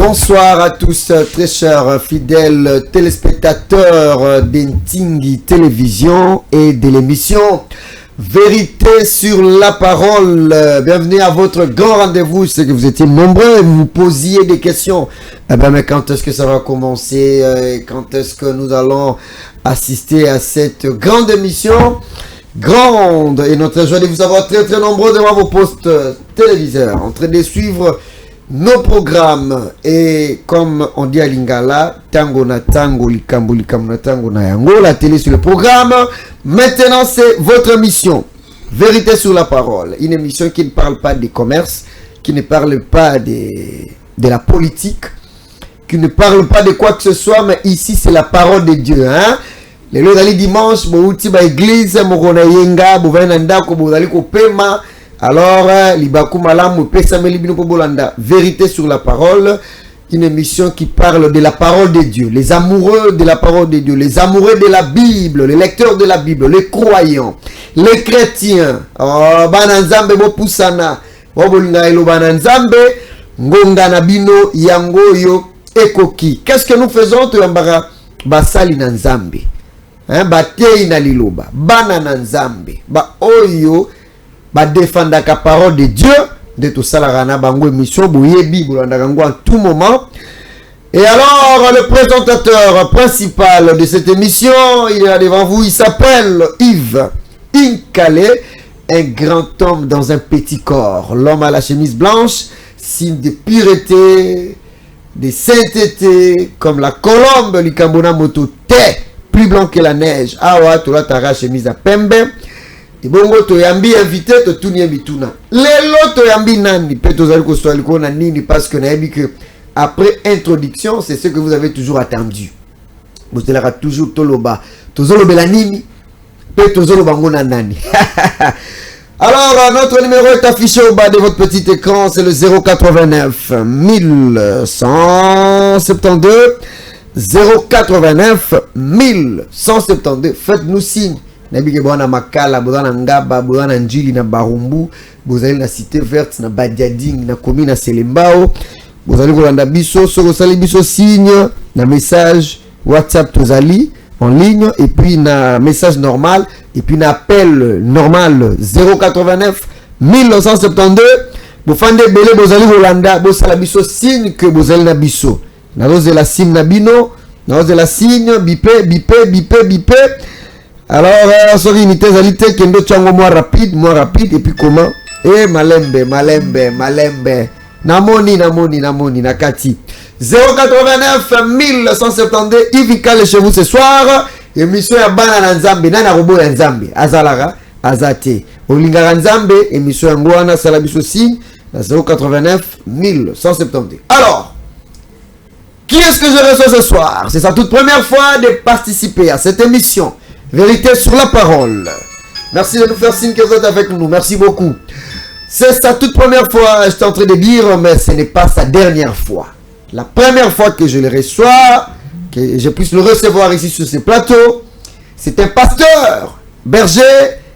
Bonsoir à tous, très chers fidèles téléspectateurs d'Intingui Télévision et de l'émission Vérité sur la parole. Bienvenue à votre grand rendez-vous. C'est que vous étiez nombreux et vous vous posiez des questions. Eh bien, mais quand est-ce que ça va commencer? Quand est-ce que nous allons assister à cette grande émission? Grande, et notre joie de vous avoir très très nombreux devant vos postes téléviseurs, en train de suivre nos programmes. Et comme on dit à Lingala, tango na tango, likambo na tango na yango, la télé sur le programme. Maintenant, c'est votre émission Vérité sur la parole, une émission qui ne parle pas des commerces, qui ne parle pas de la politique, qui ne parle pas de quoi que ce soit, mais ici c'est la parole de Dieu, hein. Les jours d'aller dimanche, bouti ba église, mokona yenga, bovena ndako, bozali ko pema. Alors, libaku malamu pesa melibino ko bolanda. Vérité sur la parole, une émission qui parle de la parole de Dieu, les amoureux de la parole de Dieu, les amoureux de la Bible, les lecteurs de la Bible, les croyants, les chrétiens. Oh, bananzambe bo pusana, bo bolinga elo bananzambe, ngonga na bino yango yo ekoki. Qu'est-ce que nous faisons to yambara basali na nzambe? Hein, batei na liloba bana na nzambe ba oyo ba défendre la parole de Dieu de tout ça la na bango émission boyebi bolandaka ngo en tout moment. Et alors le présentateur principal de cette émission, il est là devant vous, il s'appelle Yves Inkale, un grand homme dans un petit corps, l'homme à la chemise blanche, signe de pureté, de sainteté, comme la colombe likambona moto te, plus blanc que la neige. Awa tola tara chemise à pembe. Et bongo toyambi invité to tunie bituna. Lelo toyambi nani pe tozali ko swali ko na nini, parce que nayebi que après introduction, c'est ce que vous avez toujours attendu. Vous allez toujours toloba. Tozolo bela nini pe tozolo bango na nani. Alors notre numéro est affiché au bas de votre petit écran, c'est le 089 1172 089 1172. Faites-nous signe. Nabike bwana makala, bwana ngaba, bwana njili na barumbu, bozali na cité verte na badiading na commune na Selembao. Bozali kolanda biso, soko sali biso signe na message WhatsApp tozali en ligne, et puis na message normal, et puis na appel normal 089 1172. Bofande bele bozali kolanda, bosala biso signe que bozali na biso. Na rose de la signe nabino, na rose de la signe bipé. Alors sorry unité zalité kendo chango moins rapide, et puis comment? Eh malembe namoni nakati 089 1172. Yves Inkale chez vous ce soir, émission ya bana na nzambe, nana robo ya nzambe azalara azate olingara nzambe, émission ya ngwana sala biso signe na 089 1172. Alors, qui est-ce que je reçois ce soir? C'est sa toute première fois de participer à cette émission Vérité sur la parole. Merci de nous faire signe que vous êtes avec nous. Merci beaucoup. C'est sa toute première fois, je suis en train de dire, mais ce n'est pas sa dernière fois. La première fois que je le reçois, que je puisse le recevoir ici sur ce plateau, c'est un pasteur, berger,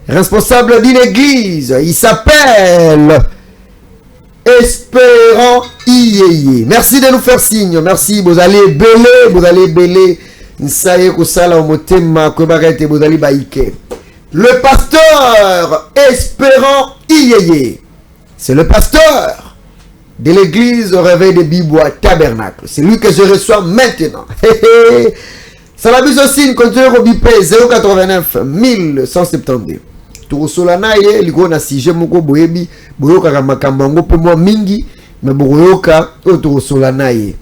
responsable d'une église. Il s'appelle Espérant Iyeye. Merci de nous faire signe. Merci. Vous allez belé. Le pasteur Espérant Iyeye, c'est le pasteur de l'église au réveil de Bibois Tabernacle. C'est lui que je reçois maintenant. Ça la bise aussi, continue au bipé 089 1172. Turusolana ye ligo na sije moko boyebi boyoka ka makambo po mo mingi, me boyoka o turusolana ye.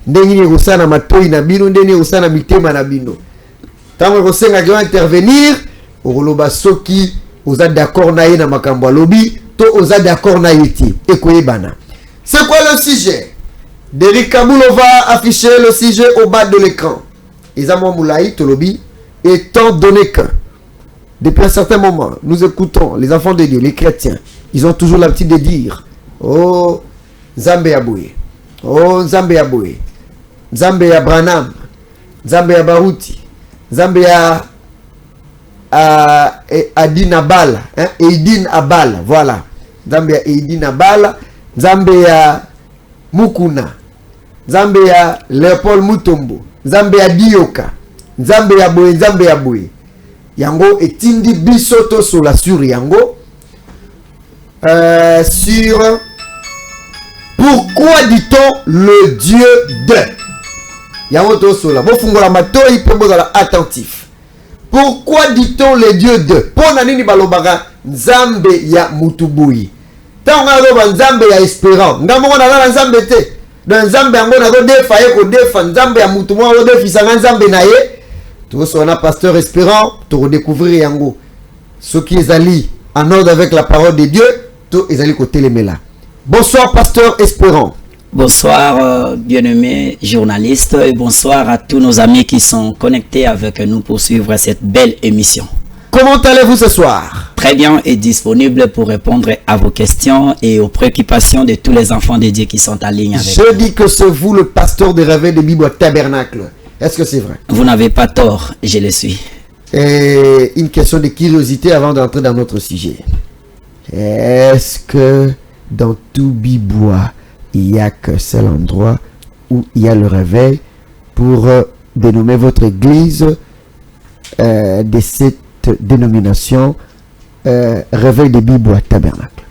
Ndeni kosana matoi na bino, ndeni kosana mitema na bino. Tango kosenga ki intervenir, okoloba soki oza d'accord na ye na makambo alobi, to oza d'accord na yeti. Ekoyebana. C'est quoi le sujet? Derrick Kaboulo va afficher le sujet au bas de l'écran. Ezamo Moulaï Tolobi, étant donné que depuis un certain moment, nous écoutons les enfants de Dieu, les chrétiens, ils ont toujours l'habitude de dire: oh, Nzambe Aboué, oh, Nzambe Aboué, Nzambe ya Branham, Nzambe ya Baruti, Nzambe ya Adin Abala, hein? Eidin Abala, voilà. Nzambe ya Eidin Abala, Nzambe ya Mukuna, nzambe ya Léopold Mutombo, nzambe ya Dioka, nzambe ya boye, nzambe ya boye. Yango etindi biso to sola sur yango. Sur pourquoi dit-on le Dieu de? Yango to sola. Bo fungola matoi pe bozala attentif. Pourquoi dit-on le Dieu de? Pona nini balobaka nzambe ya Mutubuyi. Tanga loba nzambe ya Espérant. Ngamoko na nzambe te. Dans nzambe yango na ko defa ye ko defa nzambe ya mutu mo ko defisa nzambe na ye. Tout ça on a pasteur Espérant to redécouvrir yango. Ce qui est ali en ordre avec la parole de Dieu, tout est ali côté les mela. Bonsoir pasteur Espérant. Bonsoir bien-aimés journalistes et bonsoir à tous nos amis qui sont connectés avec nous pour suivre cette belle émission. Comment allez-vous ce soir? Très bien et disponible pour répondre à vos questions et aux préoccupations de tous les enfants de Dieu qui sont en ligne avec Je nous. dis que c'est vous le pasteur de réveil de Bible Tabernacle. Est-ce que c'est vrai? Vous n'avez pas tort, je le suis. Et une question de curiosité avant d'entrer dans notre sujet. Est-ce que dans tout Bibois, il n'y a qu'un seul endroit où il y a le réveil pour dénommer votre église de cette dénomination réveil de Bibois Tabernacle?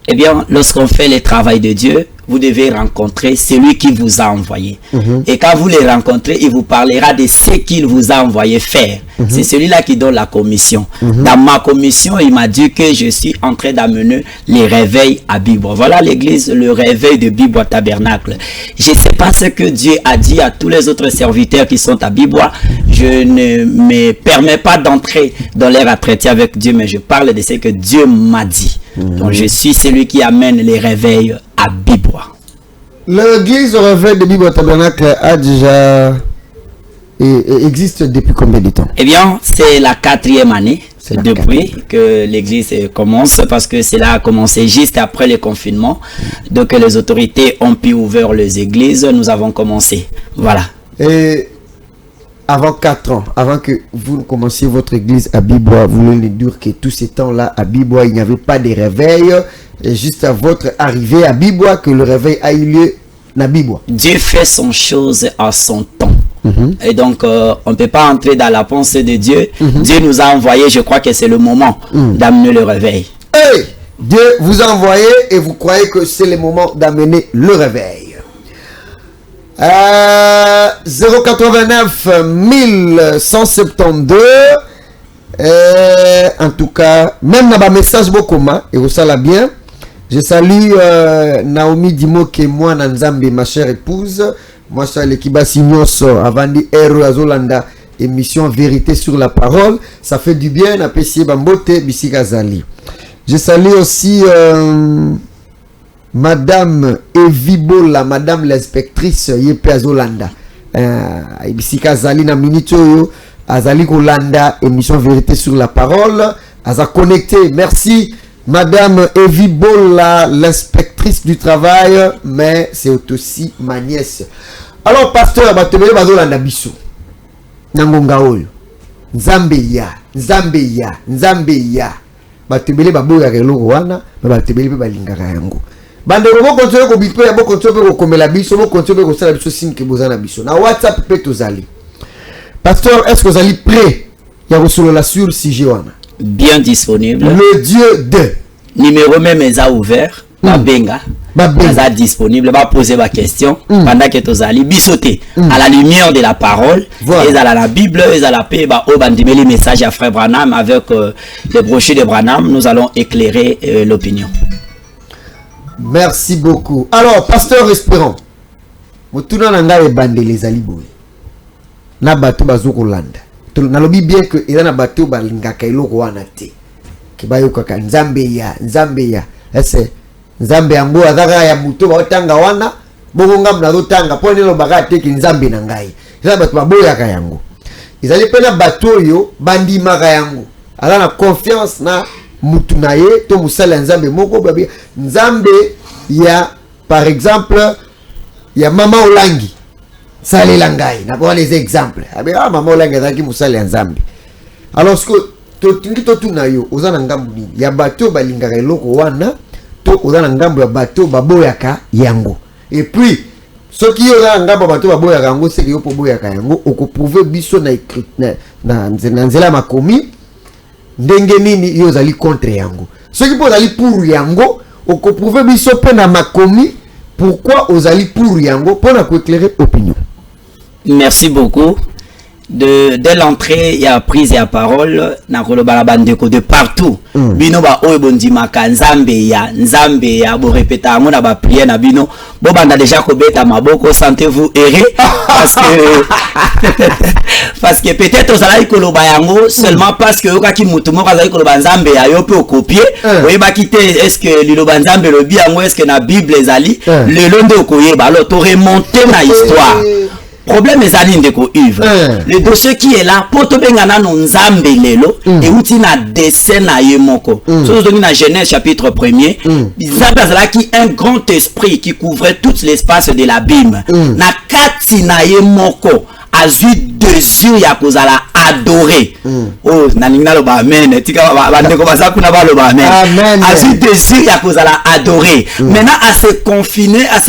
Eh bien, lorsqu'on fait le travail de Dieu, vous devez rencontrer celui qui vous a envoyé. Et quand vous le rencontrez, il vous parlera de ce qu'il vous a envoyé faire. C'est celui-là qui donne la commission. Dans ma commission, il m'a dit que je suis en train d'amener les réveils à Bibois. Voilà l'église, le réveil de Bibois Tabernacle. Je ne sais pas ce que Dieu a dit à tous les autres serviteurs qui sont à Bibois. Je ne me permets pas d'entrer dans leur entretien avec Dieu, mais je parle de ce que Dieu m'a dit. Donc je suis celui qui amène les réveils à Bibois. L'église réveil de Bibois Tabernacle a déjà existe depuis combien de temps? Eh bien, c'est la 4e année depuis que l'église commence, parce que cela a commencé juste après le confinement. Donc les autorités ont pu ouvrir les églises, nous avons commencé. Voilà. Et avant 4 ans, avant que vous commenciez votre église à Bibois, vous voulez nous dire que tous ces temps-là à Bibois, il n'y avait pas de réveil. Et juste à votre arrivée à Bibois, que le réveil a eu lieu à Bibois. Dieu fait son chose à son temps. Et donc, on ne peut pas entrer dans la pensée de Dieu. Dieu nous a envoyé, je crois que c'est le moment d'amener le réveil. Hey, Dieu vous a envoyé et vous croyez que c'est le moment d'amener le réveil. 089 1172. En tout cas, même dans le message Bokoma, et vous savez bien, je salue Naomi Dimoke, moi, Nanzambe, ma chère épouse. Moi, je suis l'équipe Signoso, avant de Hero Azolanda, émission Vérité sur la parole. Ça fait du bien, apprécié Bambote, Bissika Zali. Je salue aussi Madame Evibola, Madame l'inspectrice Yepe Azolanda. Bissika Zali, na minito Azali Kolanda, émission Vérité sur la parole. Aza connecté, merci. Madame Evibola, l'inspectrice du travail, mais c'est aussi ma nièce. Alors, pasteur, batebele bazolanda biso. Nangonga oyo. Nzambe ya. Batebele baboya keloko wana, batebele pe balingaka yango. Bandeko bo continue ko bipe, bo continue ko komela biso, bo continue ko sala biso sinke bozana biso. Na WhatsApp pe tozali. Pasteur, est-ce que vous allez prêt? Ya resolola sur sujet wana. Bien disponible. Le Dieu de. Numéro même est ouvert. Babenga. Baza disponible. Va poser ma question. Pendant que tu allez bisoter à la lumière de la parole. Voilà. Et à la Bible, et à la paix, au bandimeli message à Frère Branham avec les brochures de Branham. Nous allons éclairer l'opinion. Merci beaucoup. Alors, pasteur Espérant. Motuna nanga e bande les aliboy. Na bato bazoko landa. Nalobi bien que il y a bateau balingaka iloko wana te ke bayoka nzambe ya ese nzambe yango azaka ya muto baotanga wana bongonga mna rotanga pone lo bagate ki nzambe na ngai eza bato baboyaka yango ezali pena bateau yo bandimaka yango ala na confiance na mutu na ye to musala nzambe moko babi nzambe ya par exemple ya mama Olangi Salé Langai, n'a pas les exemples. Ah, maman Olangi a qui musale nzambe. Alors ce que tout na yo, ozana ngambu ni ya bateau balingaka eloko wana, to ozana ngambu ya bateau baboyaka yango. Et puis Ce qui est là, ngaba bato baboya kango, c'est que yo po boya kango, oko prouver biso na écrit na nzela makomi ndenge nini yo zali contre yango. Ce qui peut zali pour yango, oko prouver biso pe na makomi pourquoi ozali pour yango pour na ko éclairer opinion. Merci beaucoup. Dès l'entrée, il y a prise et à parole na koloba bandeko de partout. Bino ba oyo bondimaka nzambe ya bo répéta ngo na ba prière na bino. Bo banda déjà ko beta maboko, sentez-vous erré parce que peut-être ozala koloba yango seulement parce que okaki mutu moko azali koloba nzambe ya yo pe o copier. Oyeba kite est-ce que liloba nzambe lobi yango est-ce que na Bible ezali le londe okoyeba alors to remonter na histoire. Problème ezali ndeko Yves. Le dossier qui est là pour to bengana no nzambe lelo et uti na dessin na yemoko. So doni na Genèse chapitre 1er, nzambe azala ki un grand esprit qui couvrait tout l'espace de l'abîme. Na kati na yemoko azui dessus ya kozala adoré. Oh naningna lo ba amen. Tika ba ndeko basaku na ba lo ba amen. Azui dessus ya kozala adoré. Maintenant à se confiner à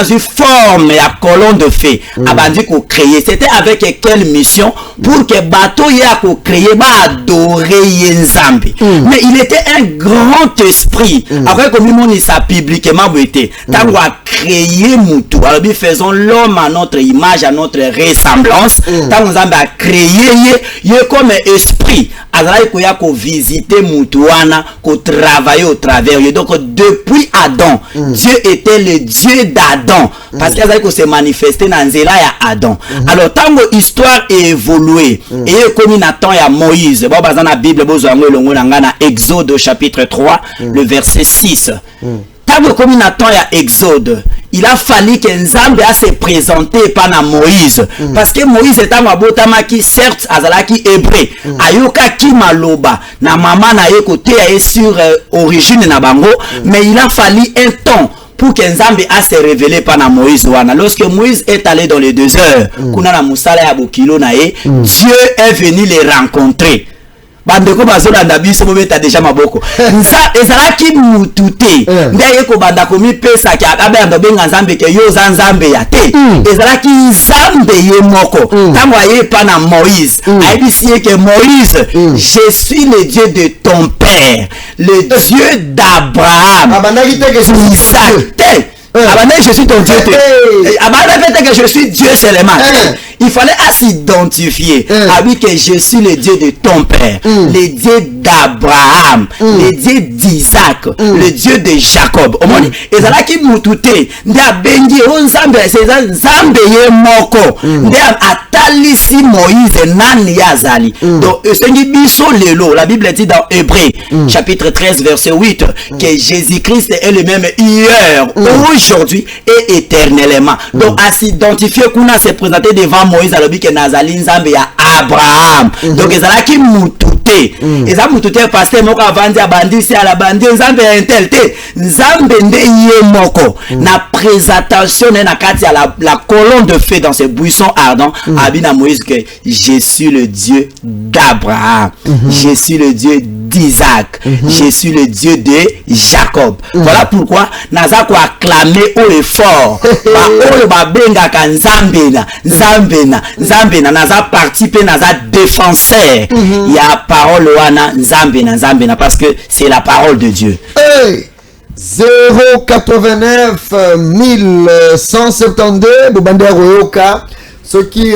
une forme ya colonne de feu. Abandi ko créer. C'était avec quelle mission pour que bateau ya ko créer ba adorer Nzambe. Mais il était un grand esprit. Après comme il ça publiquement boité. Tango a créé mutu. Alors nous faisons l'homme à notre image, à notre ressemblance. Tango Nzambe a créé ye comme esprit azali koya ko visiter mutu wana ko travailler au travers. Donc depuis Adam, Dieu était le Dieu d'Adam parce qu'il azali ko se manifester dans nzela ya Adam. Alors tango histoire évolué et comme na temps ya Moïse, bon bazana na Bible bozo yango elongo na ngana Exode chapitre 3 le verset 6. Comme il attend à Exode, il a fallu que Nzambe a se présenter par Moïse. Parce que Moïse est un abotama qui certes azala qui hébreu. Ayoka ki maloba na mama na yekote est sur origine na bango, mais il a fallu un temps pour que Nzambe a se révélé par Moïse wana. Lorsque Moïse est allé dans les déserts, kuna na musala ya bokilo na ye, Dieu est venu les rencontrer. Bandeko bazola ndabiso mobeta déjà maboko nza ezalaki mutute ndeye ko banda komi pesa ki akabe ando benga Nzambe ke yo za Nzambe ya te ezalaki Nzambe ye moko tango aye pa na Moïse aibisi que Moïse je suis le Dieu de ton père le Dieu d'Abraham abandaki te que Isaac te abandaki je suis ton Dieu te abandaki que je suis Dieu seulement. Il fallait s'identifier à lui que je suis le Dieu de ton père, le Dieu d'Abraham, le Dieu d'Isaac, le Dieu de Jacob. Au moins, et ça là qui moutouté, nda bengi Nzambe, c'est Nzambe ye moko, nda atalisi Moïse nani yazali. Donc esengi biso lelo, la Bible dit dans Hébreux chapitre 13 verset 8 que Jésus-Christ est le même hier, aujourd'hui et éternellement. Donc à s'identifier qu'on a se présenter devant Moïse alobi ke nazali Nzambe ya Abraham. Donc ezala ki mutute. Eza mutute pasteur moko avandi abandisi ala bandi Nzambe ya intelte. Nzambe nde ye moko. Na présentation na kati ya la colonne de feu dans ce buisson ardent abina Moïse que je suis le Dieu d'Abraham. Je suis le Dieu d'Isaac. Je suis le Dieu de Jacob. Voilà pourquoi naza ko acclamer haut et fort. Ba oyo ba benga ka Nzambe na naza participer naza défenseur. Il y a parole wana Nzambe na parce que c'est la parole de Dieu. Hey! 089 1172 Bobande Royoka. Ce qui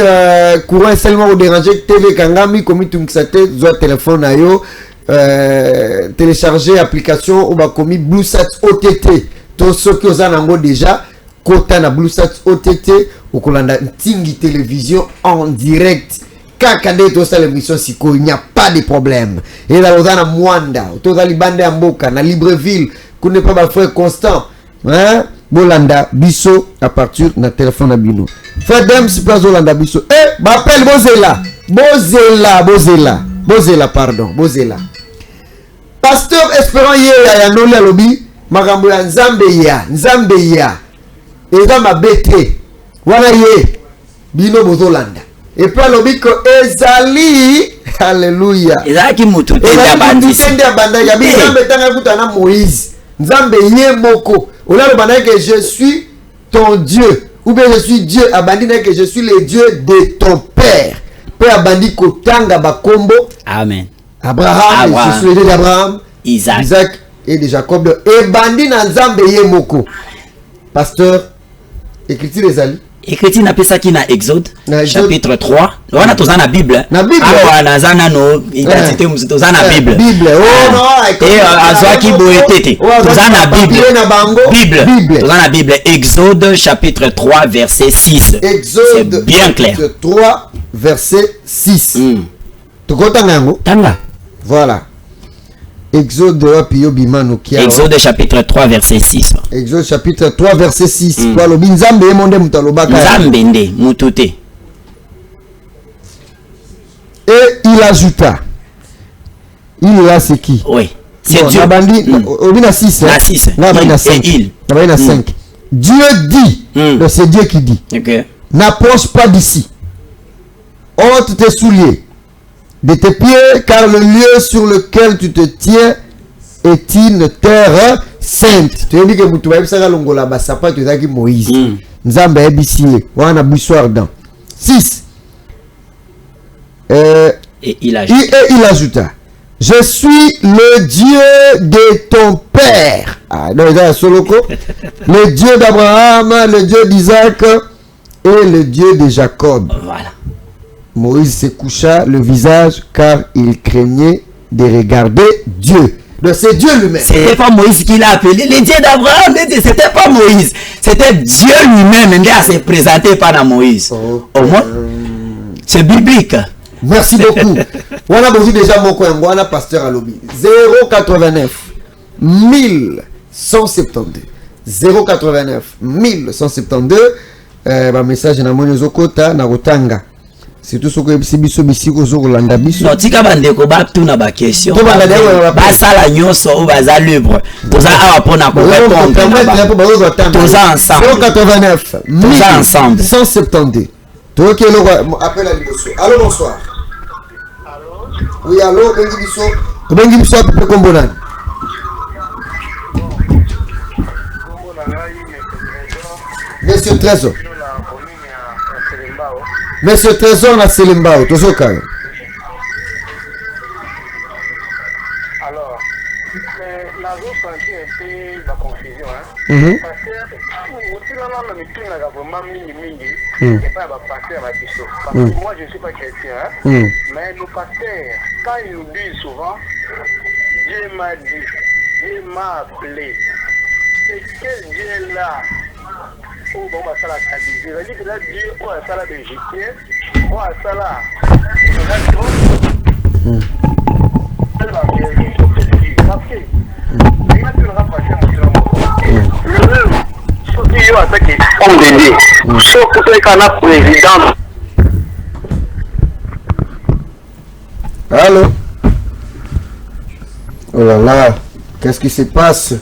courant seulement au déranger TV Kangami comme tu m'sate zo téléphone ayo télécharger application ou ba komi BlueSat OTT. Tout ce que vous avez déjà kota na BlueSat OTT ou kolanda Ntingi télévision en direct. Kakade to sa l'émission siko, il n'y a pas de problème. Et là on a Mwanda, to za libande Mboka na Libreville, connaît pas ma frère Constant. Hein? Bolanda biso à partir na téléphone na bino. Frère Dem si place Bolanda biso. Eh, m'appelle Bozela pardon, Bozela. Pasteur Espérant hier ya noli alobi makambo ya Nzambe ya. Eza mabete. Wana ye bino bozolanda. Et puis alobi ko ezali alléluia. Ezaki mutu tenda bandisi. Tenda bandaya ya Nzambe tanga kutana Moïse. Nzambe ye moko. Ola lo bandaya que je suis ton Dieu. Ou bien je suis Dieu, abandi que je suis le Dieu de ton père. Père abandi kotanga bakombo. Amen. Abraham, je suis le Dieu d'Abraham, Isaac et de Jacob. Et bandi na nzambe yemoko. Pasteur, écriture les ali. Écriture n'a pas ça qui na Exode chapitre 3. On a tous la Bible. La Bible. Ah na zana no identité tous la Bible. Bible. Oh non. Et azwa ki boetete. Tous la Bible. Bible. Tous la Bible. Exode chapitre 3 verset 6. Exode bien clair. 3 verset 6. Tanga. Voilà. Exode chapitre 3 verset 6. Exode chapitre 3 verset 6. Et il ajouta. Il a c'est qui? Oui. C'est bon, Dieu. On a 6. Et il. 5. Dieu dit. Donc c'est Dieu qui dit. Okay. N'approche pas d'ici. Ôte tes souliers de tes pieds, car le lieu sur lequel tu te tiens est une terre sainte. Tu as dit que vous trouvez ça longola basapa tu as dit Moïse. Nzamba ebisiye wana busoir dans 6. Et il ajouta. Je suis le Dieu de ton père. Ah, non, le Dieu d'Abraham, le Dieu d'Isaac et le Dieu de Jacob. Voilà. Moïse se coucha le visage car il craignait de regarder Dieu. Donc c'est Dieu lui-même. C'était pas Moïse qui l'a appelé. Le Dieu d'Abraham, c'était pas Moïse. C'était Dieu lui-même qui a se présenté par Moïse. Au moins, c'est biblique. Merci beaucoup. On a besoin déjà mon coin. On a pasteur à lobby. 089 1172. 089 1172. Message na moni zokota na rotanga. C'est tout ce que c'est biso bisiko zo kolanda biso. Non, tika bandeko ba tuna ba question. Ba sala nyonso o baza libre. Toza awa pona ko répondre. Toza ensemble. 089 toza ensemble. 172. Toi qui est appel à liboso. Allô, bonsoir. Allô? Oui, allô, bengi biso. Bengi biso pe kombonani. Monsieur Trésor. Monsieur Trésor na Selembao, tozoka. Alors, la zone sentit un peu la confusion, hein? Parce que aussi là, on a mis tout là vraiment mini, et pas la pasteur à Bisso. Parce que moi, je ne suis pas chrétien, mais nos pasteurs, quand ils nous disent souvent, Dieu m'a dit, Dieu m'a appelé, c'est quel Dieu là? Oh, bon, bah, ça l'a stabilisé. Il a dit que là, Dieu, oh, ça l'a végété, oh, ça l'a. Elle va bien, parce que, il m'a dit, on va passer mon temps. Le Dieu a attaqué, on dédie. Sauf que c'est qu'on a président. Allô? Oh là là, qu'est-ce qui se passe?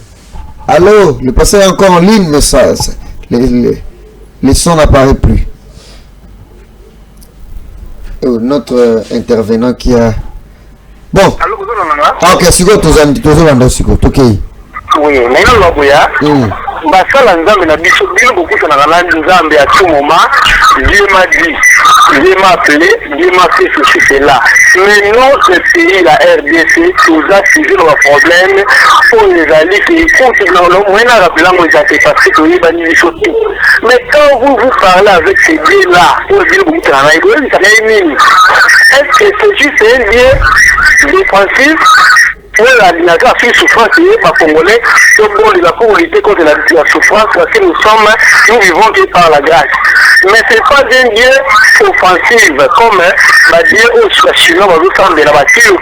Allô? Le passé est encore en ligne, mais ça. Les sons n'apparaissent plus. Oh, notre intervenant qui a... Bon. Allô, vous en ah, ok, c'est quoi, tous ok. Oui, mais non, basala nzambe na biso bino bokutana na nzambe à tout moment. Dieu m'a dit, Dieu m'a appelé, Dieu m'a fait ceci, cela. Mais nous, ce pays, la RDC, tout ça, c'est toujours un problème pour les alliés qui comptent dans le moyen à rappeler parce que oui, mais quand vous parlez avec ces dieux-là, est-ce que c'est juste un dieu défensif? L'ordinateur a fait souffrance par Congolais, donc il a pour lutter contre la souffrance parce que nous vivons que par la grâce. Mais ce n'est pas un Dieu offensif comme Dieu au Chinois va nous sembler la bâtire,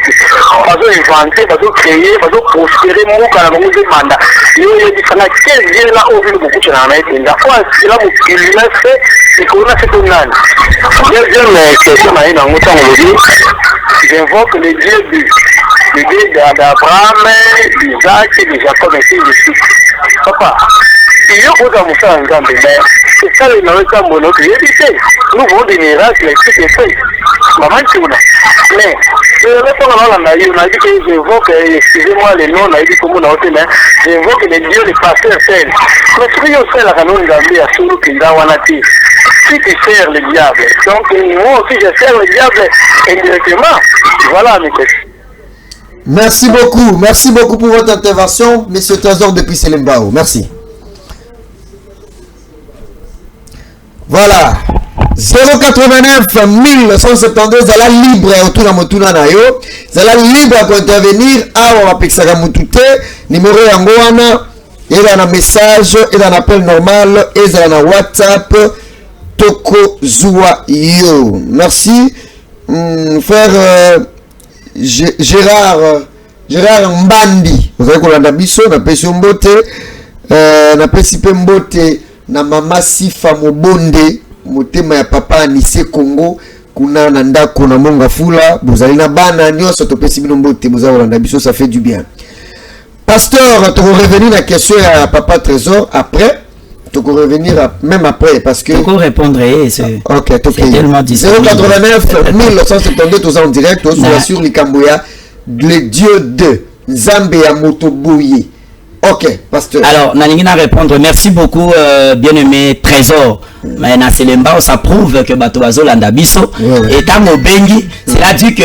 va nous inventer, va nous créer, va nous prospérer, va nous demander. Il y a dit quel Dieu là au vu beaucoup de la la fois, c'est là où il lui a fait, c'est qu'on a fait ton âne. Deuxième question, j'invoque le Dieu le Dieu d'Abraham, d'Isaac et de Jacob, ainsi de suite. Papa, il y a beaucoup de choses en mais c'est ça le nom de mon autre évité. Nous voulons des miracles, les trucs et faits. Maman, tu vois. Mais, Je vais prendre la naïve, on a dit que j'invoque, excusez-moi les noms, on a dit comment on a été, mais j'invoque les dieux, les pasteurs seuls. Mais ce que je fais la canon d'Ambi à Soulou Kindawanati, si tu sers le diable, donc moi aussi je sers le diable indirectement. Voilà mes questions. Merci beaucoup pour votre intervention, Monsieur Trésor depuis Selembao. Merci. Voilà. 089 1172 zala libre autour motuna na yo zala libre pour intervenir awa bapexaka mutute numéro yango wana eza na message eza na appel normal eza na WhatsApp toko zuwa yo. Merci frère Gérard Mbandi ozali kolanda biso na pesi mbote na pesi pe mbote na mama Sifa Mobonde motema ya papa Anise Congo kuna na ndako na monga fula bozali na bana nyonso topesi bino mbote bozali kolanda biso, ça fait du bien. Pasteur, tu vas revenir à la question à papa Trésor après. Tu peux revenir même après parce que. Tu peux répondre. Ok, c'est tellement difficile. 089 1972 tous en direct sur l'Ikamboya, le Dieu de Zambia Motoboye. Ok, pasteur. Alors, Nalingina répondre. Merci beaucoup, bien-aimé Trésor. Mais na Selembao, ça prouve que Batoazo Landabiso et Tamo Bengi, cela dit que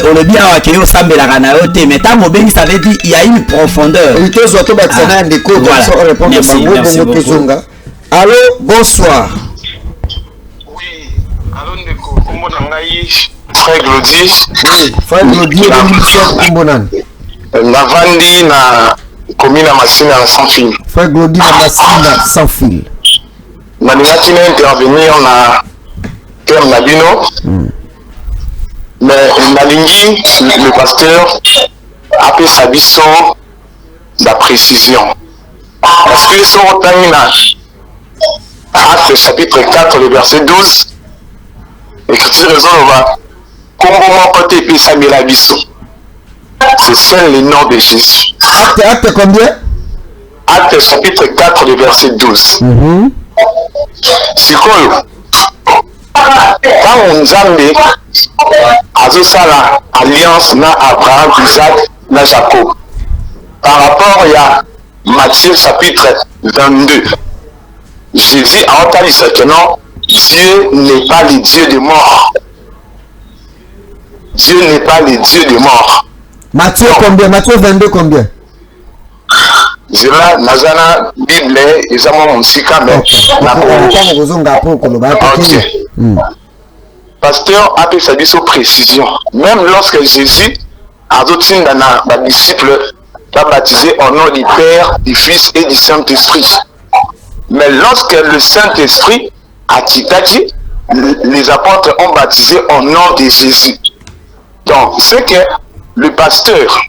on le bien à Kéo Sambe la Ranaote, mais Tamo Bengi, ça veut dire il y a une profondeur. Merci beaucoup. Allô, bonsoir. Oui, allô Ndeko, comment Frère Glody. Oui, Frère Glody, Navandi na commune à Massina sans fil. Frère Glody na Massina sans fil. Nalingaki na intervenir na terme na bino. Mais nalingi le pasteur apesa biso la précision. Parce que son otangina Acte chapitre 4 le verset 12 écriture ezoloba kombo moko te epesa mela biso. C'est seul le nom de Jésus. Acte combien? Acte chapitre 4 le verset 12. Sikoyo ntango Nzambe azosala alliance na Abraham, Isaac na Jacob par rapport à Matthieu chapitre 22, Jésus a entendu que non, Dieu n'est pas le Dieu des morts. Dieu n'est pas le Dieu des morts. Matthieu combien? Matthieu 22 combien? Zela nazana Bible ezamo msika mais pasteur a fait sa biso précision. Même lorsque Jésus a dit à ses disciples a baptisé au nom du Père, du Fils et du Saint-Esprit. Mais lorsque le Saint-Esprit a dit, les apôtres ont baptisé au nom de Jésus. Donc, c'est que le pasteur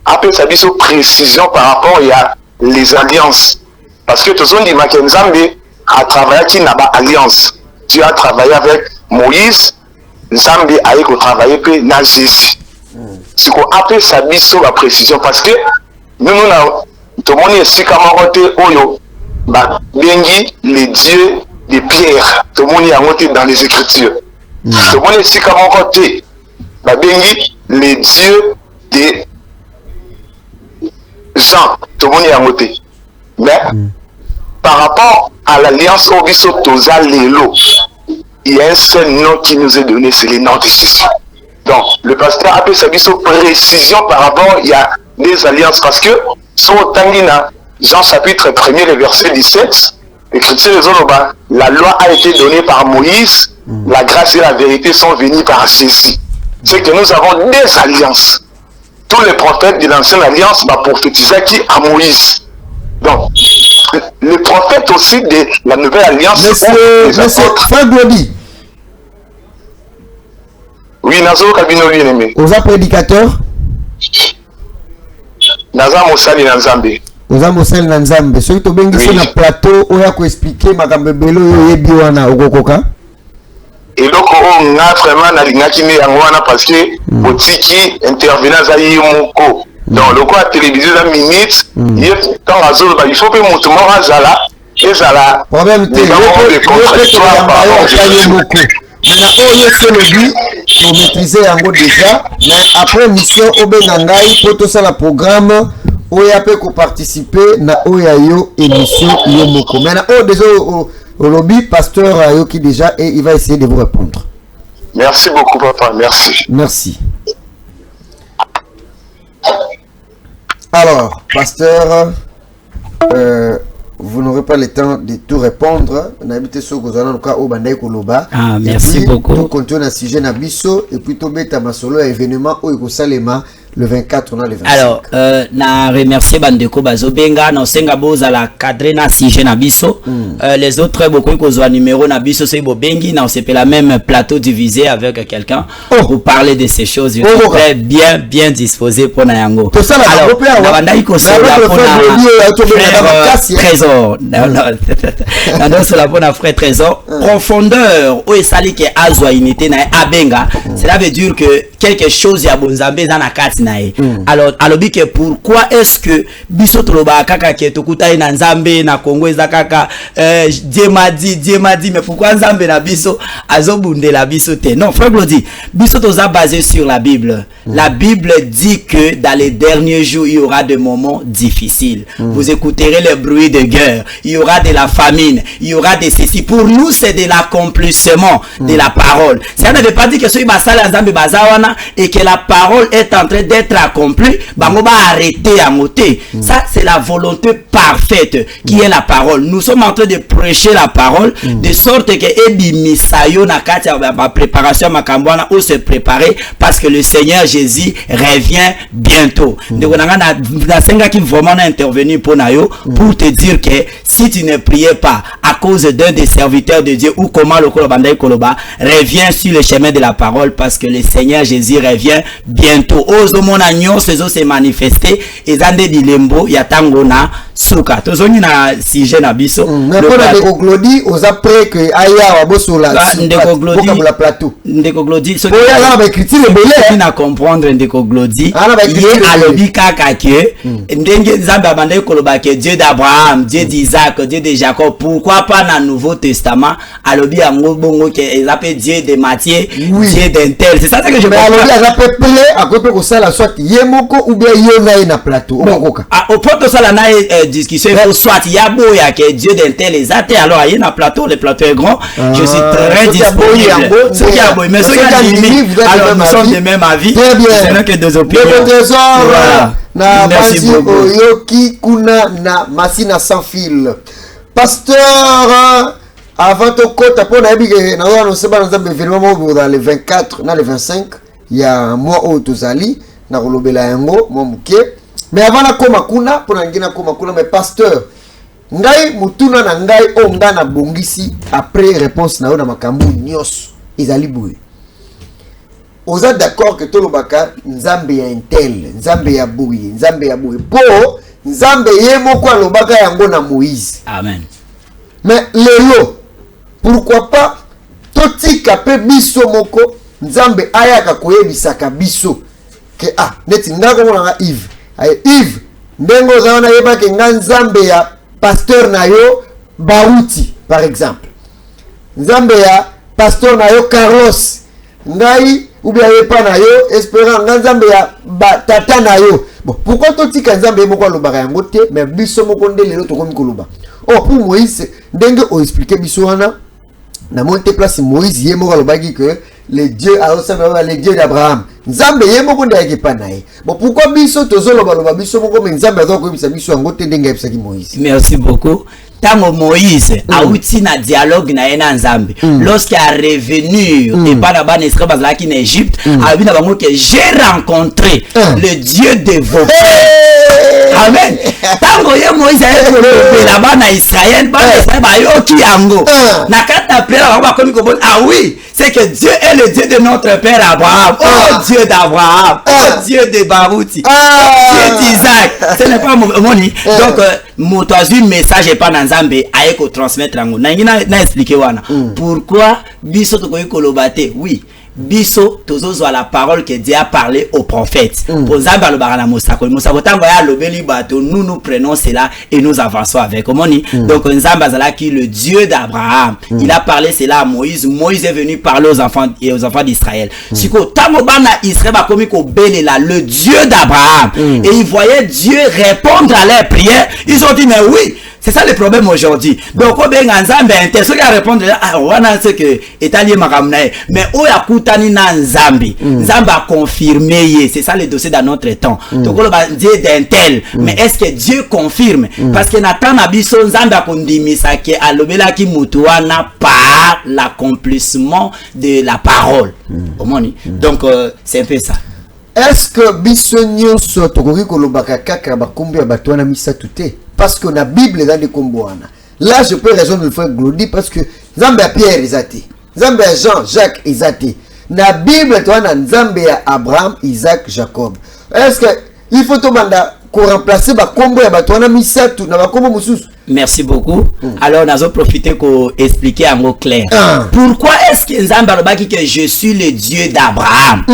a fait sa biso précision par rapport à les alliances. Parce que tout le monde dit que Nzambe a travaillé qui n'a pas alliance. Dieu a travaillé avec Moïse, Nzambe a travaillé avec Jésus. C'est qu'on appelle sa biso la précision parce que nous tout le monde est si oyo bengi les dieux de Pierre. Tout le monde est monté dans les Écritures. Tout le monde est si bengi les dieux de Jean. Tout le monde est monté. Mais par rapport à l'alliance au biso toza lelo, il y a un seul nom qui nous est donné, c'est le nom de Jésus. Donc, le pasteur a fait sa précision par rapport à des alliances parce que sur Tangina, Jean chapitre 1er, le verset 17, l'écriture de la loi a été donnée par Moïse, la grâce et la vérité sont venues par Jésus. C'est que nous avons des alliances. Tous les prophètes de l'ancienne alliance prophétisaient qui à Moïse. Donc, les prophètes aussi de la nouvelle alliance. Monsieur Frère Glody. Oui, Nazo Kabino bien-aimé. Aux prédicateurs. Naza Mosali Nzambe. Naza Mosali Nzambe. Ceux qui ont bien sur le plateau, on a expliqué Makambebelo et Biwana Ogokoka. Et donc, on a vraiment nalingaki ne yangwana parce que Botiki intervenant zayi moko. Donc, le quoi télévisé la minute, il faut que mon tour azala et zala. Problème de contractoire. Maintenant, oh, yes, c'est le but. to maîtriser yango déjà, mais après mission obenangai pour tout ça le programme oya peut participer na oya yo émission yo moko. Mais déjà au lobby pasteur yo qui déjà et il va essayer de vous répondre. Merci beaucoup papa, merci. Merci. Alors, pasteur, vous n'aurez pas le temps de tout répondre. Ah, merci beaucoup. Nous continuons à sujet Nabiso et puis tomber ta masolo événement au Salema le 24 on a le 25. Alors, na remercier Bandeko Bazobenga, na senga boza la cadre na sujet Nabiso. Les autres beaucoup kozwa numéro Nabiso c'est Bobengi, na on se fait la même plateau divisé avec quelqu'un pour parler de ces choses. Je suis très bien disposé pour Nayango. Alors, na bandai ko sola pour na trésor. Na sola pour na frère trésor. Profondeur o esali ke azwa unité na abenga. Cela veut dire que quelque chose ya bonzambe za na kati. Alors alobi que pourquoi est-ce que biso toloba kaka ke tokuta na nzambe na Congo eza kaka Dieu m'a dit mais pourquoi nzambe na biso azobunde la biso te? Non frère Glody, biso toza basé sur la Bible. La Bible dit que dans les derniers jours il y aura des moments difficiles. Vous écouterez le bruit de guerre, il y aura de la famine, il y aura de ceci. Pour nous c'est de l'accomplissement de la parole. Ça ne veut pas dire que soki basala nzambe bazawana et que la parole est en train d'être accompli, bango ba arrêter à moter. Ça c'est la volonté parfaite qui est la parole. Nous sommes en train de prêcher la parole de sorte que ebi misayo na kati ya préparation makambwana ou se préparer parce que le Seigneur Jésus revient bientôt. Donc na senga qui vraiment intervenir pour nayo pour te dire que si tu ne priais pas à cause d'un des serviteurs de Dieu ou comment le Kolobandai Koloba, reviens sur le chemin de la parole parce que le Seigneur Jésus revient bientôt. Ozomona nyonso ezo se manifester ezande dilembo ya tango na suka tozongi na sujet na biso pour Ndeko Glody aux après que aya wa bosola Ndeko Glody la plateau Ndeko Glody so ya la ba critique belé na comprendre Ndeko Glody ye alobi kaka ke ndenge nzambe abandai koloba ke Dieu d'Abraham, Dieu d'Isaac, Dieu de Jacob, pourquoi pas dans le Nouveau Testament alobi yango bongo ke ezapé Dieu de Matthieu, Dieu d'un tel. C'est ça que je veux dire. alobi azapé pelé à côté ko sala soit yemoko ou bien yona na plateau au poto sala na discussion il faut soit yabo ya que Dieu d'un tel exact alors il y a un plateau, le plateau est grand. Je suis très disponible. Ce qui a beau mais ce qui a limite alors nous sommes de même avis. C'est là que deux opinions. Na merci oyoki kuna na masina sans fil. Pasteur avant to kota pona ebige na wana seba na nzambe événement dans le 24 na le 25 il y a un mois au tozali na kolobela yango mo muke. Mais avant na koma kuna pona ngina koma kuna mais pasteur ngai mutuna na ngai o nga na bongisi après réponse na yo na makambu nyos ezali boye. Oza d'accord que tolobaka nzambe ya intel, nzambe ya boye, nzambe ya boye. Po nzambe ye moko alobaka yango na Moïse. Amen. Mais lelo pourquoi pas totika pe biso moko nzambe ayaka koyebisaka biso ke neti ngako na Yves. Yves ndengo zaona yeba ke nzambe ya pasteur na yo Baruti par exemple. Nzambe ya pasteur na yo Carlos. Ngai ou bien pas na yo espérant nzambe ya tata na yo. Bon, pourquoi totika nzambe moko lobaka yango te mais biso moko ndele to komi koloba. Pour Moïse ndenge o expliquer biso wana na monte place Moïse ye moko lobaki que le Dieu le Dieu d'Abraham. Nzambe ye moko ndaki pa na ye. Bon, pourquoi biso tozoloba loba biso moko mais nzambe azoko bisa biso yango te ndenge ebisaki Moïse. Merci beaucoup. Tango Moïse a outi na dialogue na ena nzambe lorsqu'il a revenu et pas là-bas n'esclave en Égypte a vu na bango que j'ai rencontré le Dieu de vos pères. Amen. Tango ye Moïse a été là-bas na Israël ba yoki yango na kata pela ba komi ko bon oui c'est que Dieu est le Dieu de notre père Abraham. Oh Dieu d'Abraham, oh Dieu de Baruti, Dieu d'Isaac. Ce n'est pas mon donc mon troisième message est pas dans Nzambe aye ko transmettre yango. Na ngina na expliquer wana. Pourquoi biso to koyi kolobate? Oui. biso tozozo la parole que Dieu a parlé aux prophètes. Pour Nzamba le barana mosako tango ya lobeli bato, nous prenons cela et nous avançons avec. Donc Nzamba zalaki le Dieu d'Abraham. Il a parlé cela à Moïse. Moïse est venu parler aux enfants d'Israël. Siko tango bana Israël ba komi ko belela le Dieu d'Abraham. Et ils voyaient Dieu répondre à leurs prières. Ils ont dit mais oui. C'est ça le problème aujourd'hui. Donc, on ben Nzambe ceux qui répondent on a ce que étalien maramnae mais oya kutani na Nzambe. Nzambe a confirmé, c'est ça le dossier dans notre temps. Donc on va dire d'un tel, mais est-ce que Dieu confirme? Parce que Nathan Nabiso Nzambe a kondimisa ke alobela ki mutuana par l'accomplissement de la parole. Donc c'est un peu ça. Est-ce que bisonyo so tokoki kolobaka kaka bakombe ya bato wana misatu te? Parce que la Bible est dans les comboana. Là, je peux raisonner le frère Glody parce que Nzambe a Pierre Isate, Nzambe a Jean, Jacques Isate. La Bible est dans Nzambe a Abraham, Isaac, Jacob. Est-ce que il faut tout remplacer ba combo ya bato wana misatu na ba combo mususu? Merci beaucoup. Alors, nous allons profiter pour expliquer en mots clairs. Pourquoi est-ce que Nzambe alobaki que je suis le Dieu d'Abraham?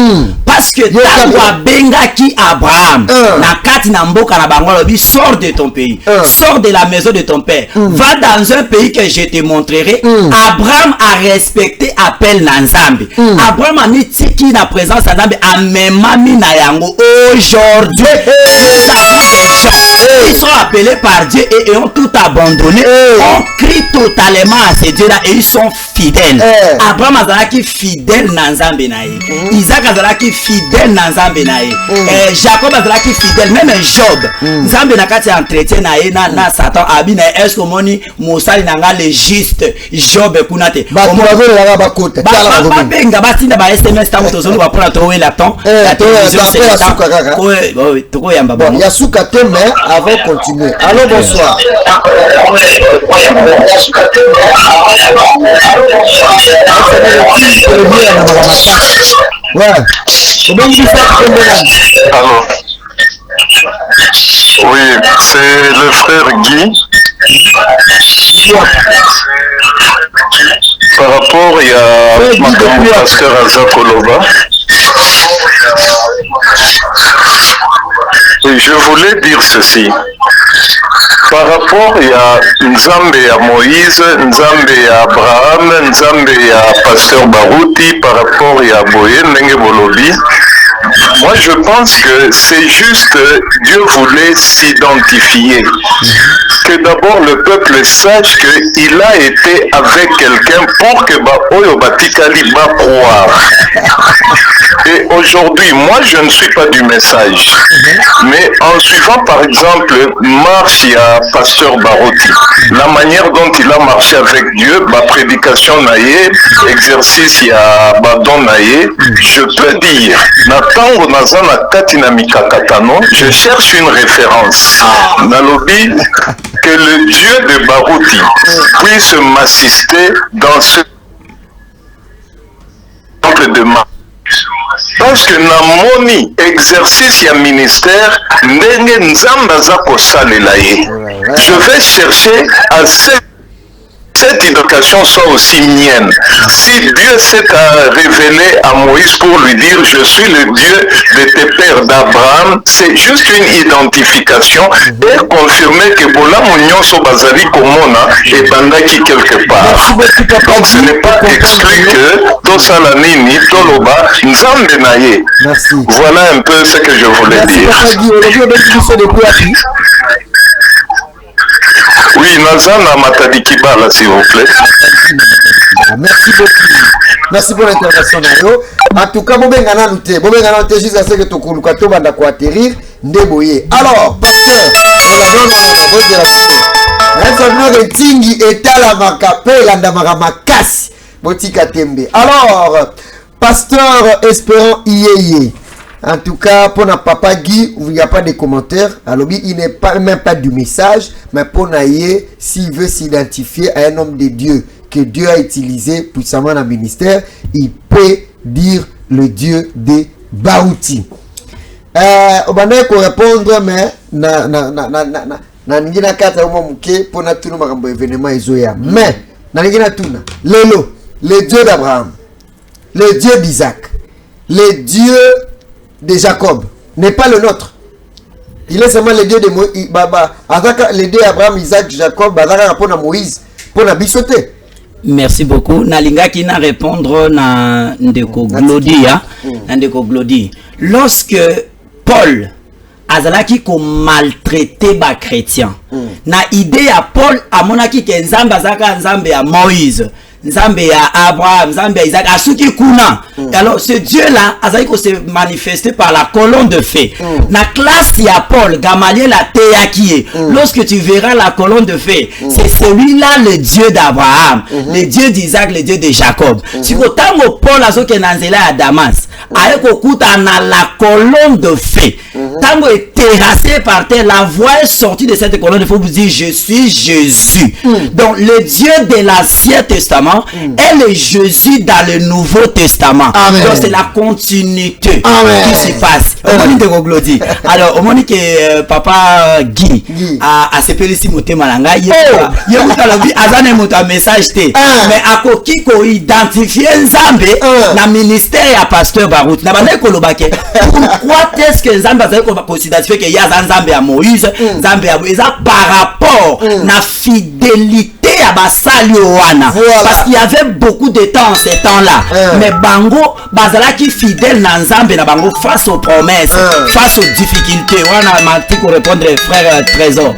Parce que Tangwa Benga qui Abraham, na kati na mboka na bango lobi, sors de ton pays, sors de la maison de ton père, va dans un pays que je te montrerai. Abraham a respecté appel na Nzambe. Abraham a mis tiki na présence à Nzambe, a memami na yango. Aujourd'hui, ils sont appelés par Dieu et ont tout abandonné. On crie totalement à ces dieux-là et ils sont fidèles. Abraham azalaki fidèle na Nzambe na ye. Isaac azalaki fidèle na Nzambe na ye. Jacob azalaki fidèle. Même Job. Nzambe na kati entretien na ye na Satan abi na est-ce que moni mosali na nga le juste Job kunate. Ba la ba kota. Ba benga ba tinda ba SMS tango tozolo ba prendre to la temps. La télévision c'est la suka kaka. Oui, toko yamba ba. Ya suka te mais avant de continuer. Allô, bonsoir. Ouais. Alors, oui, c'est le frère Guy. Par rapport, il y a Makamu Pasteur Azakoloba. Et je voulais dire ceci. Par rapport, il y a Nzambe à Moïse, Nzambe à Abraham, Nzambe à Pasteur Barouti, par rapport à Boye, Nenge Bolobi. Moi, je pense que c'est juste Dieu voulait s'identifier. Que d'abord le peuple sache qu'il a été avec quelqu'un pour que Oyo Batikali va croire. Et aujourd'hui, moi, je ne suis pas du message. Mais en suivant, par exemple, marche à Pasteur Barouti, la manière dont il a marché avec Dieu, ma prédication naïe, exercice à Badon naïe, je peux dire, Natango Nazana Katina Mikakatano, je cherche une référence. Nalobi, que le Dieu de Barouti puisse m'assister dans ce temple de ma. Parce que na moni exercice ya ministère ndenge nzamba za kosalela ye. Je vais chercher à cette éducation soit aussi mienne. Si Dieu s'est révélé à Moïse pour lui dire je suis le Dieu de tes pères d'Abraham, c'est juste une identification et confirmer que Bola Mounion so Bazali Komona et Bandaki quelque part. Donc ce n'est pas exclu que Tosalanini, Toloba, Nzambe Naye. Voilà un peu ce que je voulais dire. Oui, Nazana Matadi Kibala, s'il vous plaît. Merci beaucoup. Merci pour l'intervention. En tout cas, Bobengana Nouté, juste à ce que tu as banda ko atterrir, ndeboye. Alors, pasteur, nous l'avons dans votre de la Tingi etala makape landa makasi botika tembe. Alors, pasteur espérant Iyeye. En tout cas, pour notre papa Guy, il n'y a pas de commentaires. Alors, il n'est pas, même pas du message, mais pour Naye, s'il veut s'identifier à un homme de Dieu que Dieu a utilisé puissamment dans le ministère, il peut dire le Dieu de Baouti. On va répondre, mais na ningina kata umomuke pour na tunu makambo événement izoya. Mais na ningina tuna lelo, le Dieu d'Abraham, le Dieu d'Isaac, le Dieu de Jacob n'est pas le nôtre. Il est seulement le Dieu de Moïse. Le Dieu d'Abraham, Isaac, Jacob, pour Moïse, pour la bisoté. Merci beaucoup. Nalinga qui n'a répondre na ndeko Glody. Lorsque Paul azalaki ko maltraiter ba chrétien, na idée à Paul amonaki ke nzambe azaka nzambe ya Moïse, nzambe ya Abraham, nzambe ya Isaac, asuki kuna. Alors ce Dieu là azali ko se manifester par la colonne de feu. Na classe ya Paul, Gamaliel a teyaki. Lorsque tu verras la colonne de feu, c'est celui-là le Dieu d'Abraham, le Dieu d'Isaac, le Dieu de Jacob. Si ko tango Paul azoke na nzela ya Damas, ayeko kuta na la colonne de feu. Tango est terrassé par terre, la voix est sortie de cette colonne de feu pour dire je suis Jésus. Donc le Dieu de l'Ancien Testament est le Jésus dans le Nouveau Testament. Amen. Donc c'est la continuité Amen. qui se passe. Alors au moment que papa Guy a sepelé si moté malanga, il y a un message mais à qui ko identifier Nzambe na ministère ya pasteur Barout. Na bande ko lobake. Pourquoi est-ce que Nzambe a considéré que y a Nzambe à Moïse, Nzambe à Moïse par rapport na fidélité à basali wana, parce qu'il y avait beaucoup de temps en ces temps-là, mais bango bazala qui fidèle na Nzambe na bango face aux promesses, face aux difficultés. Wana mati ko répondre frère Trésor,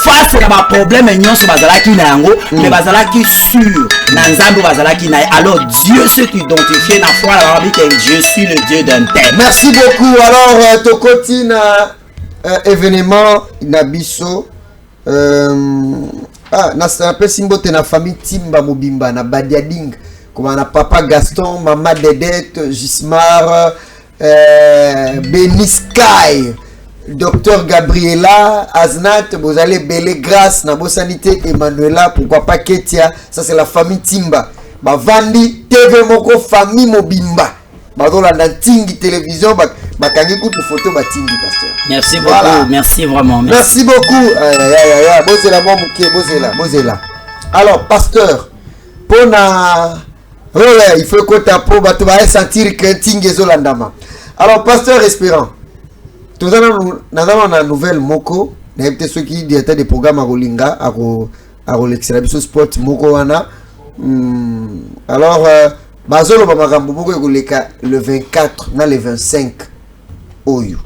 face à ma problème nyonso bazala qui na yango, mais bazala qui sûr na Nzambe bazala qui na. Alors Dieu se identifier na foi la Bible que je suis le Dieu d'un tel. Merci beaucoup. Alors tokoti na événement na biso na sape simbote na famille Timba Mobimba na Badiading comme na papa Gaston, maman Dedette, Gismar, Beniskai, docteur Gabriela, Aznat, vous allez belle grâce na sanité Emmanuela, pourquoi pas Ketia, ça c'est la famille Timba. Ba Vandi TV moko famille Mobimba. Badola na Tingi télévision bakangi kutu photo batingi pasteur. Merci beaucoup, voilà. Merci vraiment. Merci beaucoup. Bozela mo muke bozela. Alors pasteur, pona il faut que ta peau bato va sentir que Tingi ezolandama. Alors pasteur Espérant, tout ça na nouvelle moko, na peut ceux qui directeur des programmes à Rolinga à l'extrabiso sport moko wana. Alors bazolo ba makambo moko ekoleka le 24 na le 25 oyo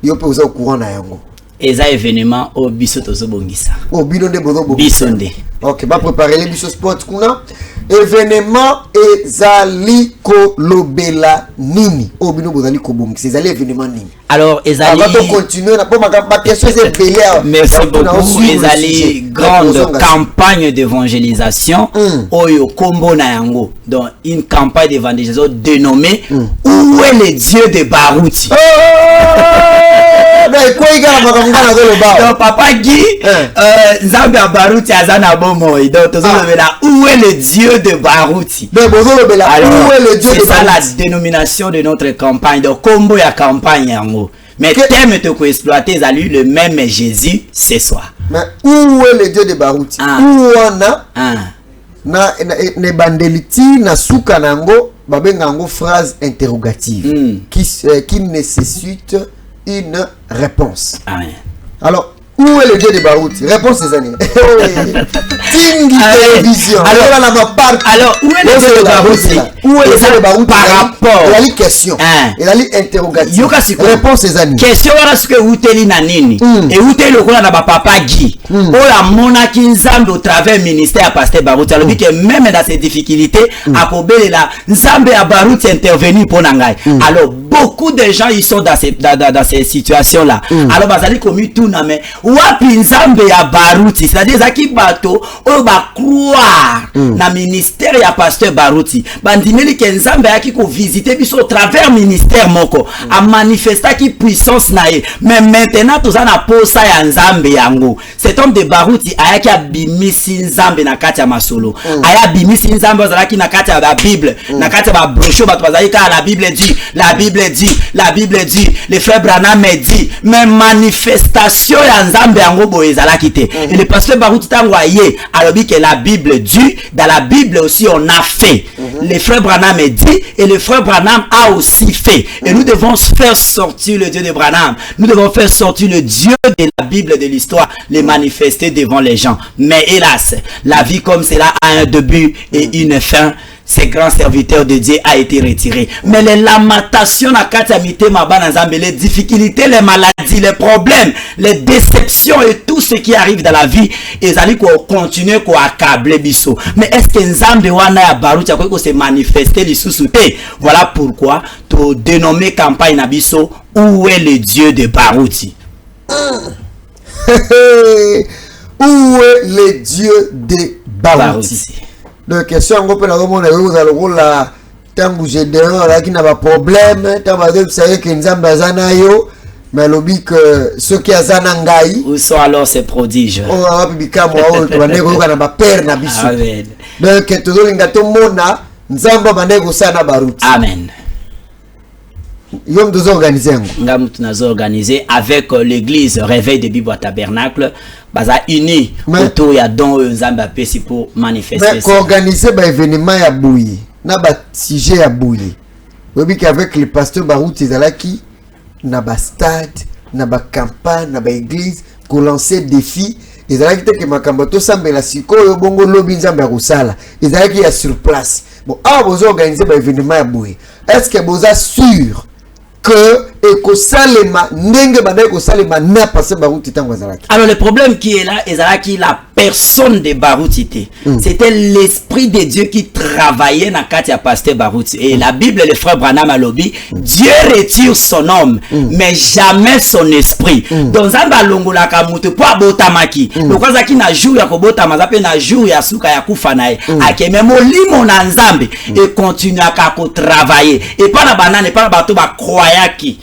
yo pe au courant na yango eza événement au biso tozobongisa o bino nde bozo bongisa biso nde. OK, ba préparer les biso sport kuna événement ezali kolobela nini o bino bozali kobongisa ezali événement nini. Alors ezali va continuer na ma question c'est belé. Merci beaucoup. Ezali grande campagne d'évangélisation oyo kombo na yango, donc une campagne d'évangélisation dénommée Où est le Dieu de Barouti. Donc papa Guy Nzambe ya Barouti azana bomo, donc tozolobela Où est le Dieu de Barouti. Alors c'est ça la dénomination de notre campagne, donc kombo ya campagne yango. Mais thème te ko exploiter ezali le même Jésus ce soir. Mais où est le Dieu de Barouti? Où on a na bandeliti na suka nango babenga ngo phrase interrogative qui nécessite une réponse. Alors où est le Dieu de Barouti? Réponse ces années. Tingi télévision. Alors où est le Dieu de Barouti? Où est le Dieu de Barouti par rapport? Il y a les questions. Il y a les interrogations. Réponse ces années. Question wana ce que uteli na nini? Et uteli lokola na ba papa Guy. Ola monaki Nzambe au travers ministère pasteur Barouti. Alors que même dans ces difficultés akobelela Nzambe ya Barouti intervenir pour nangai. Alors beaucoup de gens ils sont dans ces situations là. Alors bazali komi tout na mais wapi Nzambe ya Barouti, c'est-à-dire zaki bato oyo ba croire na ministère ya pasteur Barouti bandimeli ke Nzambe yaki ko visiter biso au travers ministère moko a manifester ki puissance na ye. Mais maintenant toza na posa ya Nzambe yango, cet homme de Barouti ayaki abimisi Nzambe na kati ya masolo, ayabimisi Nzambe ozalaki na kati ya la Bible, na kati ya ba brochure bato bazali ka la Bible dit, la Bible dit, le frère Branham dit, mais manifestation ya nzambe yango boye ezala kité. Et le pasteur Baruti tangoye alobi que la Bible dit, dans la Bible aussi on a fait. Le frère Branham dit et le frère Branham a aussi fait. Et nous devons faire sortir le Dieu de Branham. Nous devons faire sortir le Dieu de la Bible, de l'histoire, les manifester devant les gens. Mais hélas, la vie comme cela a un début et une fin. Ces grands serviteurs de Dieu a été retiré. Mais les lamentations, les difficultés, les maladies, les problèmes, les déceptions et tout ce qui arrive dans la vie, ils allaient continuer à accabler biso. Mais est-ce que Nzambe wana ya baruti ya se manifester lisusu te? Voilà pourquoi tu dénommé campagne na biso où est le Dieu de Baruti? Où est le Dieu de Baruti? Donc question on peut la remonter vous allez la tant que j'ai dehors qui n'a pas problème tant que vous savez que Nzambe azana yo mais lobi que ceux qui azana ngai où sont alors ces prodiges? Oh abika moi to bandeko kana ba père na biso. Amen. Donc to linga to mona Nzambe bandeko sana Baruti. Amen. Yom nous organiser organisé avec l'église Réveil de Bible Tabernacle baza uni autour ya don Nzambe pesi pour manifester. Mais organiser ba événement ya bouyi na ba sujet ya bouyi. Oui qu'avec le pasteur Baruti ezalaki na ba stade na ba campagne na ba église ko lancer défi ezalaki te que makambo to sambela sikoyo bongo lobi Nzambe ya kosala ezalaki ya sur place. Bon ah vous organiser ba événement ya bouyi. Est-ce que vous êtes sûr que ekosalema ndenge banaye kosalema na passer Baruti tango azalaki? Alors le problème qui est là, ezalaki la personne de Baruti. C'était l'esprit de Dieu qui travaillait dans kati ya pasteur Baruti. Et la Bible, le frère Branham a lobby, Dieu retire son homme, mais jamais son esprit. Donc Nzambe alongolaka mutu po abotamaki. Lokoza ki na jour ya kobotama zape na jour ya suka ya kufa nae. Akeme molimo na Nzambe et continue à travailler. Et pas na banane, pas na bato ba croyaki.